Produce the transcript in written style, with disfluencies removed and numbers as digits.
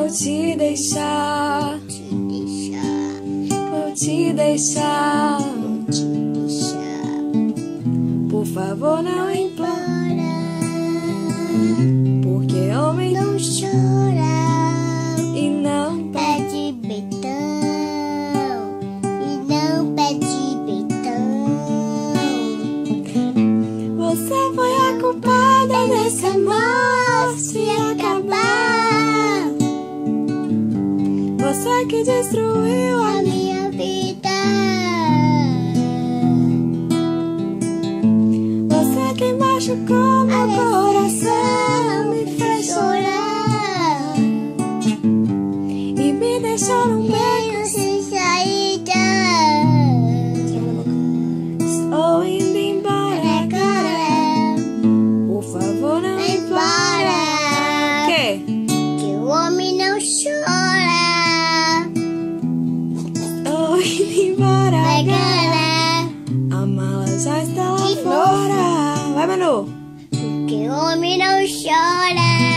Vou te deixar, vou te deixar. Por favor, não implora, porque homem Não chora e não pede betão, e não pede betão. Você foi a culpada desse amor se acabar. Você que destruiu A a minha vida, Você que machucou meu coração, me fez chorar e me deixou num beco sem saída. Estou indo embora agora. Por favor, não Vai embora, O quê? que o homem não chora. Estou indo embora Vai agora. agora, A mala já está lá De fora. Vai, Manu. que o homem não chora.